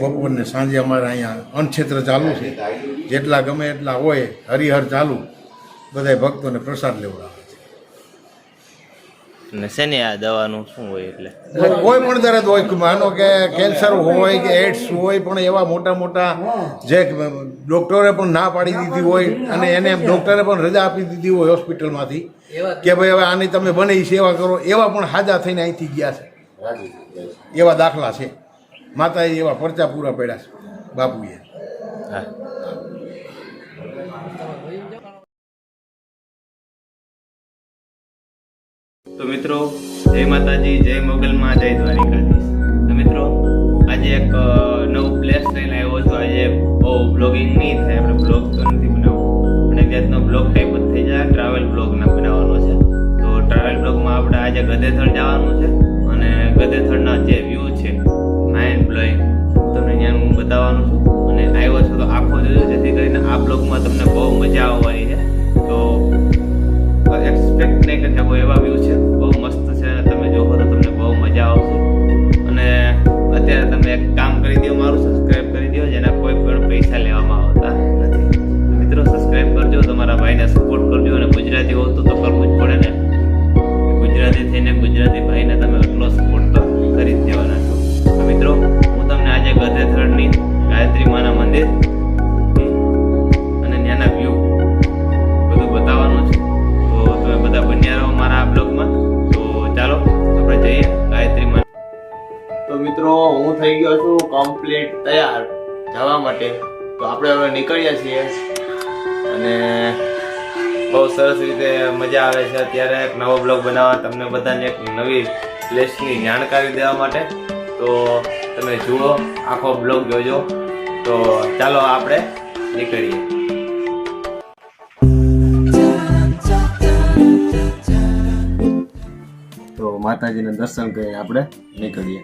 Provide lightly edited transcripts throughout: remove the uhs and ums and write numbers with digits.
બપોરને સાંજે અમારે અહીંયા અન્નક્ષેત્ર ચાલુ છે. જેટલા ગમે એટલા હોય હરિહર ચાલુ બધા ભક્તોને પ્રસાદ લેવડાવે છે. અને શેની આ દવાનું શું હોય? એટલે કોઈ પણ દર્દ હોય, માનો કે કેન્સર હોય કે એડ્સ હોય, પણ એવા મોટા મોટા જે ડૉક્ટરે પણ ના પાડી દીધી હોય અને એને ડૉક્ટરે પણ રજા આપી દીધી હોય હોસ્પિટલમાંથી કે ભાઈ હવે આની તમે બને સેવા કરો, એવા પણ હાજા થઈને અહીંથી ગયા છે. એવા દાખલા છે. માતાએ એવા પરચા પૂરા પડ્યા છે બાપુએ. હા. તો મિત્રો, જય માતાજી, જય મોગલમાં, જય દ્વારિકાધીશ. તો મિત્રો, આજે એક નવું પ્લેસ લઈને આવ્યો છું. આજે બહુ બ્લોગિંગ નહીં થાય, આપણે બ્લોગ તો નથી બનાવવો, પણ એક જાતનો બ્લોગ ટાઈપ જ થઈ જાય. ટ્રાવેલ બ્લોગ ના બનાવવાનો છે. તો ટ્રાવેલ બ્લોગમાં આપણે આજે ગધેથળ જવાનું છે અને ગધેથળના જે વ્યૂ છે માઇન્ડ બ્લોઈંગ તમને ત્યાં હું બતાવવાનું છું. અને આવ્યો છું તો આખો જોજો, જેથી કરીને આ બ્લોગમાં તમને બહુ મજા આવવાની છે. તો એક્સપેક્ટ નહીં કરી શકો એવા વ્યૂ છે, બહુ મસ્ત છે. અને તમે જોવો તો તમને બહુ મજા આવશે. અને અત્યારે તમે એક કામ કરી દો, મારું સબસ્ક્રાઈબ કરી દો, જેના કોઈ પણ પૈસા લેવામાં આવતા નથી. તો મિત્રો, સબસ્ક્રાઈબ કરજો, તમારા ભાઈને સપોર્ટ કરજો. અને ગુજરાતી હોવ તો કરવું જ પડે ને. ગુજરાતી થઈને ગુજરાતી ભાઈને તમે એટલો સપોર્ટ તો કરી જ દેવાના છો. તો મિત્રો, હું તમને આજે ગધેથળની ગાયત્રી માના મંદિર અને ત્યાંના વ્યૂ બધું બતાવવાનું છે. તો તમે બધા બન્યા રહો મારા આ બ્લોગમાં. તો ચાલો આપણે જઈએ ગાયત્રી માં. તો મિત્રો, હું થઈ ગયો છું કમ્પ્લીટ તૈયાર જવા માટે. તો આપણે હવે નીકળ્યા છીએ અને બહુ સરસ રીતે મજા આવે છે અત્યારે એક નવો બ્લોગ બનાવવા, તમને બધાને એક નવી પ્લેસની જાણકારી દેવા માટે. તો તમે જુઓ, આખો બ્લોગ જોજો. તો ચાલો આપણે નીકળીએ. તો માતાજીના દર્શન કરીને આપણે નીકળીએ.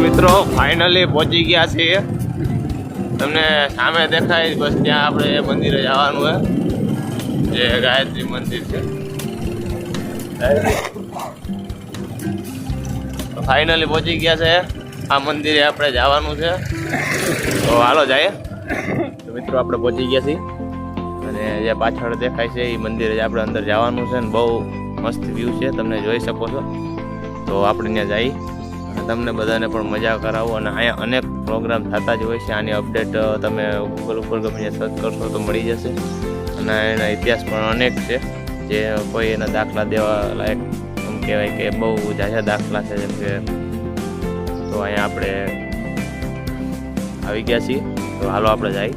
મિત્રો, ફાઇનલી પહોંચી ગયા છીએ. તમને સામે દેખાય બસ ત્યાં આપણે મંદિરે જવાનું છે, જે ગાયત્રી મંદિર છે. ફાઇનલી પહોંચી ગયા છે. આ મંદિરે આપણે જવાનું છે. તો હાલો જાય. તો મિત્રો, આપણે પહોંચી ગયા છીએ અને જે પાછળ દેખાય છે એ મંદિરે જ આપણે અંદર જવાનું છે. ને બહુ મસ્ત વ્યૂ છે, તમને જોઈ શકો છો. તો આપણે ત્યાં જઈએ અને તમને બધાને પણ મજા કરાવો. અને અહીંયા અનેક પ્રોગ્રામ થતા જ હોય છે. આની અપડેટ તમે ગૂગલ ઉપર ગમે સર્ચ કરશો તો મળી જશે. અને એના ઇતિહાસ પણ અનેક છે, જે કોઈ એના દાખલા દેવા લાયક એમ કહેવાય કે બહુ ઝાઝા દાખલા છે. જેમ કે તો અહીંયા આપણે આવી ગયા છીએ, તો હાલો આપણે જઈએ.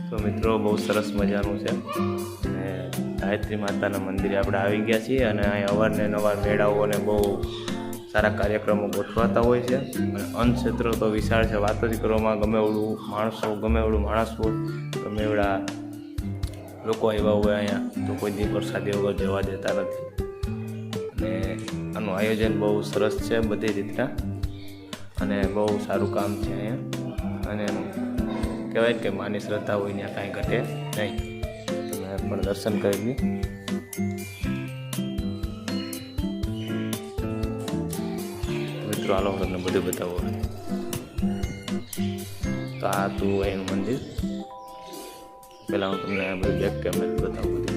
તો મિત્રો બહુ સરસ મજાનું છે અને ગાયત્રી માતાના મંદિરે આપણે આવી ગયા છીએ અને અહીં અવારને નવાર મેળાઓ અને બહુ સારા કાર્યક્રમો ગોઠવાતા હોય છે અને અન્નક્ષેત્ર તો વિશાળ છે, વાત જ કરવામાં ગમે એવડું માણસ હોય, ગમે એવડા લોકો આવ્યા હોય અહીંયા તો કોઈ દી પ્રસાદી વગર જવા દેતા નથી. અને આનું આયોજન બહુ સરસ છે બધી રીતના અને બહુ સારું કામ છે અહીંયા. અને કહેવાય કે માની શ્રદ્ધા હોય ત્યાં કાંઈ ઘટે નહીં. તમે પણ દર્શન કરી લી. મિત્રો હાલો હું તમને બધું બતાવો. તો આ તું એનું મંદિર, પહેલાં હું તમને બધું બેક કેમેરા બતાવું બધું.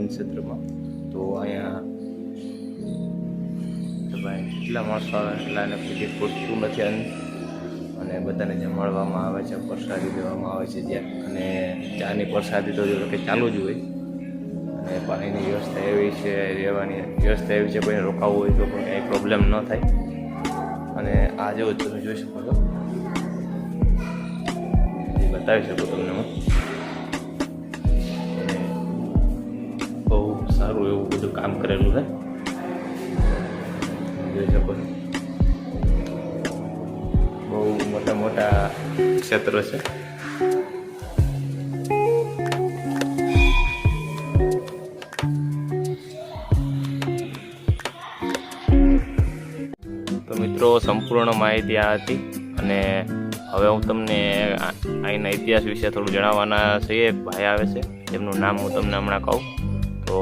ક્ષેત્રમાં તો અહીંયા ભાઈ કેટલા માણસો આવે એટલાને પછી પૂછતું નથી અને બધાને જમાડવામાં આવે છે, પ્રસાદી દેવામાં આવે છે જ્યાં. અને ચાની પ્રસાદી તો જો કે ચાલુ જ હોય અને પાણીની વ્યવસ્થા એવી છે, રહેવાની વ્યવસ્થા એવી છે, કોઈને રોકાવવું હોય તો પણ કંઈ પ્રોબ્લેમ ન થાય. અને આ જેવું તમે જોઈ શકો છો, બતાવી શકું તમને હું. સારું એવું બધું કામ કરેલું છે, જોઈ શકો છો. બહુ મોટા ક્ષેત્ર છે. તો મિત્રો સંપૂર્ણ માહિતી આ હતી અને હવે હું તમને અહીંના ઇતિહાસ વિશે થોડું જણાવવાના છે. એક ભાઈ આવે છે, તેમનું નામ હું તમને હમણાં કહું તો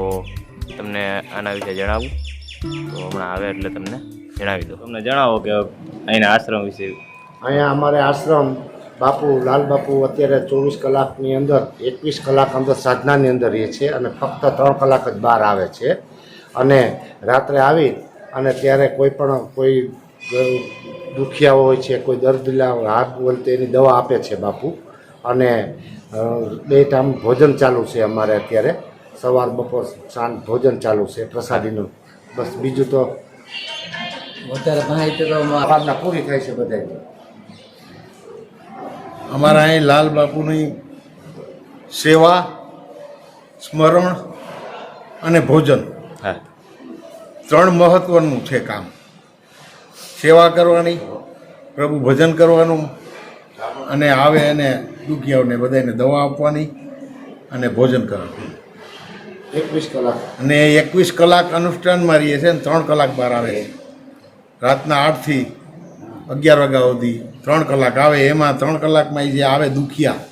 તમને આના વિશે જણાવું. તો હમણાં આવે એટલે તમને જણાવી દો. તમને જણાવો કે અહીંના આશ્રમ વિશે. અહીંયા અમારે આશ્રમ બાપુ લાલ બાપુ અત્યારે 24 કલાકની અંદર 21 કલાક અંદર સાધનાની અંદર રહે છે અને ફક્ત 3 કલાક જ બહાર આવે છે. અને રાત્રે આવી અને ત્યારે કોઈ દુખિયા હોય છે, કોઈ દર્દીલા હાથ બોલ તો એની દવા આપે છે બાપુ. અને 2 ટાઈમ ભોજન ચાલુ છે અમારે અત્યારે, સવાર બપોર સાંજ ભોજન ચાલુ છે પ્રસાદીનું. બસ બીજું તો વધારે માહિતી તો ભાવના પૂરી થાય છે બધાની. અમારા અહીં લાલ બાપુની સેવા, સ્મરણ અને ભોજન હા 3 મહત્વનું છે કામ. સેવા કરવાની, પ્રભુ ભજન કરવાનું, અને આવે એને દુખિયાઓને બધાને દવા આપવાની અને ભોજન કરવાનું. 21 કલાક અને 21 કલાક અનુષ્ઠાનમાં રહીએ છે ને 3 કલાક બહાર આવે છે. રાતના 8 થી 11 વાગ્યા સુધી 3 કલાક આવે. એમાં 3 કલાકમાં જે આવે દુખિયા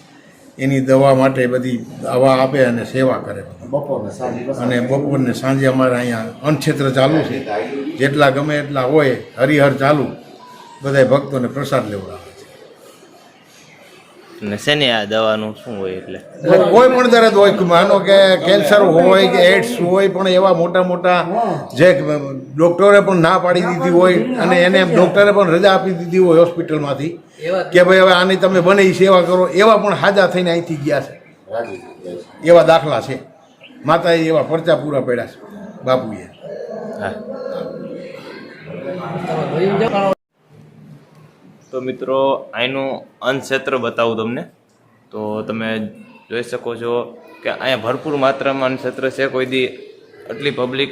એની દવા માટે બધી દવા આપે અને સેવા કરે. બપોરને સાંજે અને બપોરને સાંજે અમારે અહીંયા અન્નક્ષેત્ર ચાલુ છે. જેટલા ગમે એટલા હોય હરિહર ચાલુ, બધા ભક્તોને પ્રસાદ લેવડાવે છે. અને શેની આ દવાનું શું હોય એટલે કોઈ પણ દર્દ હોય, માનો કે કેન્સર હોય કે એડ્સ હોય, પણ એવા મોટા મોટા જે ડૉક્ટરે પણ ના પાડી દીધી હોય અને એને ડૉક્ટરે પણ રજા આપી દીધી હોય હોસ્પિટલમાંથી કે ભાઈ હવે આની તમે બને એ સેવા કરો, એવા પણ હાજા થઈને અહીંથી ગયા છે. રાજી થઈ જાય છે. એવા દાખલા છે. માતાએ એવા પરચા પૂરા પડ્યા છે બાપુએ. હા તો મિત્રો અહીંનું અન્નક્ષેત્ર બતાવું તમને. તો તમે જોઈ શકો છો કે અહીંયા ભરપૂર માત્રામાં અન્નક્ષેત્ર છે. કોઈ દી આટલી પબ્લિક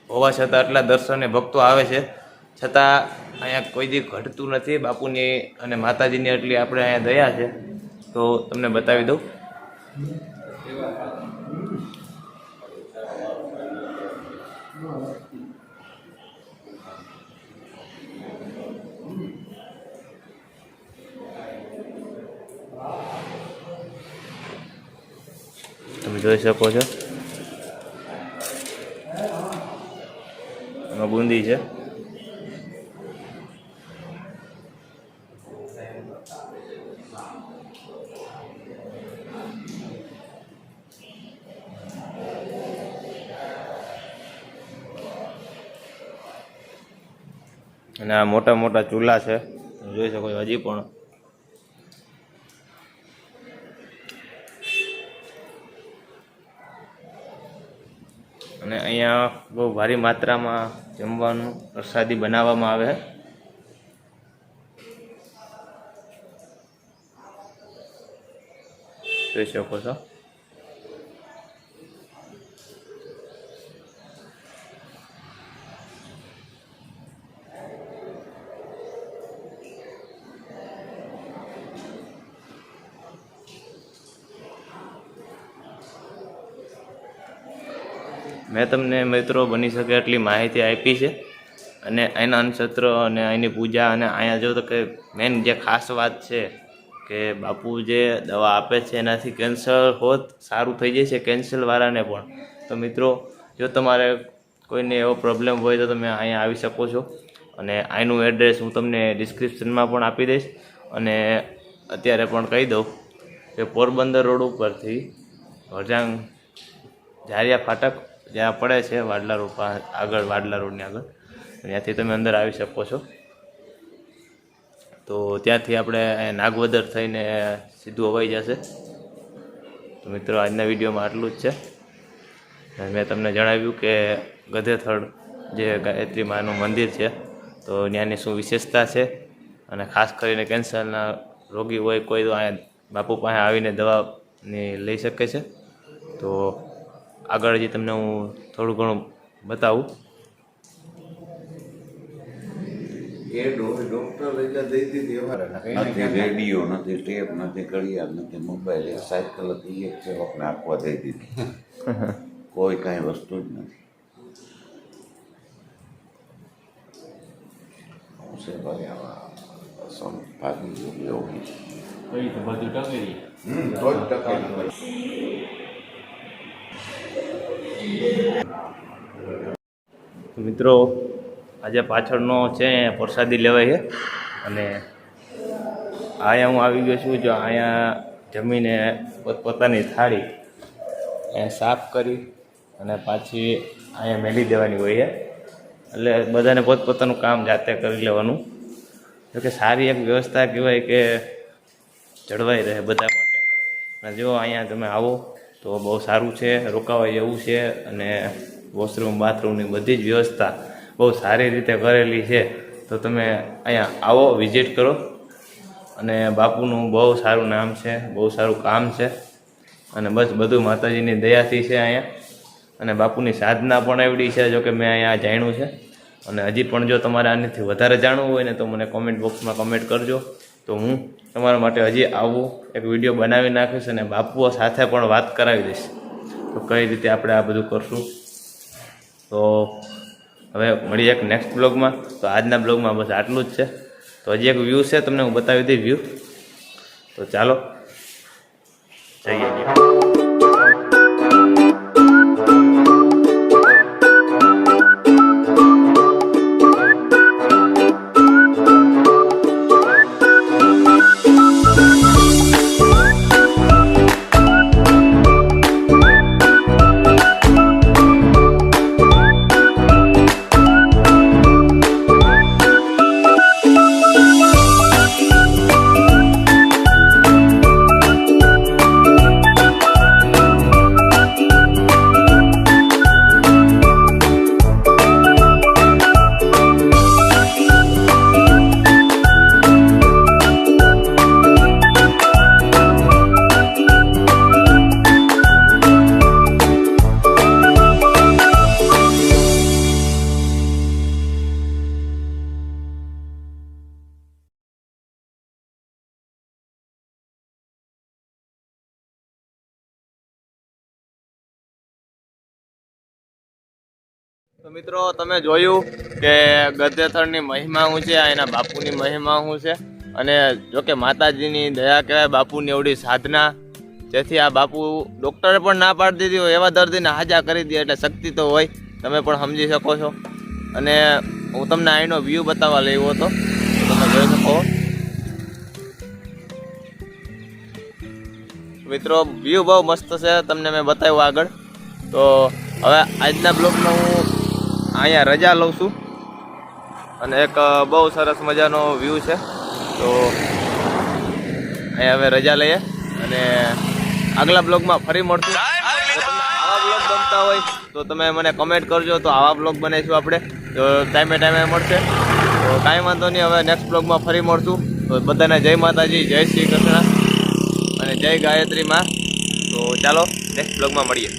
હોવા છતાં આટલા દર્શને ભક્તો આવે છે, છતાં અહીંયા કોઈ દી ઘટતું નથી. બાપુની અને માતાજીની એટલી આપણે અહીંયા દયા છે. તો તમને બતાવી દઉં. તમે જોઈ શકો છો એમાં બુંદી છે. અને આ મોટા મોટા ચૂલા છે, તમે જોઈ શકો છો હજી પણ. અને અહીંયા બહુ ભારી માત્રામાં જમવાનું પ્રસાદી બનાવવામાં આવે. જોઈ શકો છો. મેં તમને મિત્રો બની શકે એટલી માહિતી આપી છે. અને અહીંના અન્નક્ષેત્ર અને અહીંની પૂજા, અને અહીંયા જો તો કે મેન જે ખાસ વાત છે કે બાપુ જે દવા આપે છે એનાથી કેન્સર હોત સારું થઈ જાય છે કેન્સરવાળાને પણ. તો મિત્રો જો તમારે કોઈને એવો પ્રોબ્લેમ હોય તો તમે અહીંયા આવી શકો છો. અને અહીંનું એડ્રેસ હું તમને ડિસ્ક્રિપ્શનમાં પણ આપી દઈશ. અને અત્યારે પણ કહી દઉં કે પોરબંદર રોડ ઉપરથી વરજાંગ ઝારિયા ફાટક જ્યાં પડે છે વાડલા રોડ આગળ, વાડલા રોડની આગળ, ત્યાંથી તમે અંદર આવી શકો છો. તો ત્યાંથી આપણે નાગવદર થઈને સીધું અવાઈ જશે. તો મિત્રો આજના વિડીયોમાં આટલું જ છે. મેં તમને જણાવ્યું કે ગધેથડ જે ગાયત્રી માનું મંદિર છે તો ત્યાંની શું વિશેષતા છે, અને ખાસ કરીને કેન્સરના રોગી હોય કોઈ તો અહીંયા બાપુ પાસે આવીને દવાની લઈ શકે છે. તો આગળ હજી તમને હું થોડું ઘણું બતાવું. નથી રેડિયો, નથી ટેપ, નથી ઘડિયાળ, નથી મોબાઈલ, એક સાયકલ હતી, એક છે આપણે આપવા દઈ દીધી. કોઈ કાંઈ વસ્તુ જ નથી. હું છે ભાઈ આવા ભાગી ગયું એવું તો જ ટકેલી. મિત્રો આજે પાછળનો છે પ્રસાદી લેવાય છે. અને અહીંયા હું આવી ગયો છું. જો અહીંયા જમીને પોતપોતાની થાળી અહીંયા સાફ કરી અને પાછી અહીંયા મેલી દેવાની હોય છે. એટલે બધાને પોતપોતાનું કામ જાતે કરી લેવાનું. જોકે સારી એક વ્યવસ્થા કહેવાય કે જળવાઈ રહે બધા માટે. અને જો અહીંયા તમે આવો તો બહુ સારું છે, રોકાવાય એવું છે. અને વોશરૂમ બાથરૂમની બધી જ વ્યવસ્થા બહુ સારી રીતે કરેલી છે. તો તમે અહીંયા આવો, વિઝિટ કરો. અને બાપુનું બહુ સારું નામ છે, બહુ સારું કામ છે. અને બસ બધું માતાજીની દયાથી છે અહીંયા. અને બાપુની સાધના પણ એવડી છે, જો કે મેં અહીંયા જાણ્યું છે. અને હજી પણ જો તમારે આનાથી વધારે જાણવું હોય ને તો મને કોમેન્ટ બોક્સમાં કમેન્ટ કરજો. તો હું તમારા માટે હજી આવું એક વિડીયો બનાવી નાખીશ અને બાપુઓ સાથે પણ વાત કરાવી દઈશ. તો કઈ રીતે આપણે આ બધું કરશું. તો હવે મળીએ એક નેક્સ્ટ બ્લોગમાં. તો આજના બ્લોગમાં બસ આટલું જ છે. તો હજી એક વ્યૂ છે, તમને હું બતાવી દઈ વ્યૂ. તો ચાલો જઈએ. તો મિત્રો તમે જોયું કે ગદ્દેથરની મહિમા શું છે, એના બાપુની મહિમા શું છે. અને જોકે માતાજીની દયા કહેવાય, બાપુની એવડી સાધના, જેથી આ બાપુ ડૉક્ટરે પણ ના પાડી દીધી હોય એવા દર્દીને હાજા કરી દે. એટલે શક્તિ તો હોય, તમે પણ સમજી શકો છો. અને હું તમને અહીંનો વ્યૂ બતાવવા લાવ્યો હતો, તો તમે જોઈ શકો. મિત્રો વ્યૂ બહુ મસ્ત છે, તમને મેં બતાવ્યું આગળ. તો હવે આજના બ્લોગમાં હું અહીંયા રજા લઉં છું. અને એક બહુ સરસ મજાનો વ્યૂ છે. તો અહીંયા હવે રજા લઈએ અને આગલા બ્લોગમાં ફરી મળશું. જો તમને આવા બ્લોગ ગમતા હોય તો તમે મને કમેન્ટ કરજો. તો આવા બ્લોગ બનાવીશું આપણે, તો ટાઈમે મળશે. તો કાંઈ વાંધો નહીં, હવે નેક્સ્ટ બ્લોગમાં ફરી મળશું. તો બધાને જય માતાજી, જય શ્રી કૃષ્ણ અને જય ગાયત્રી માં. તો ચાલો નેક્સ્ટ બ્લોગમાં મળીએ.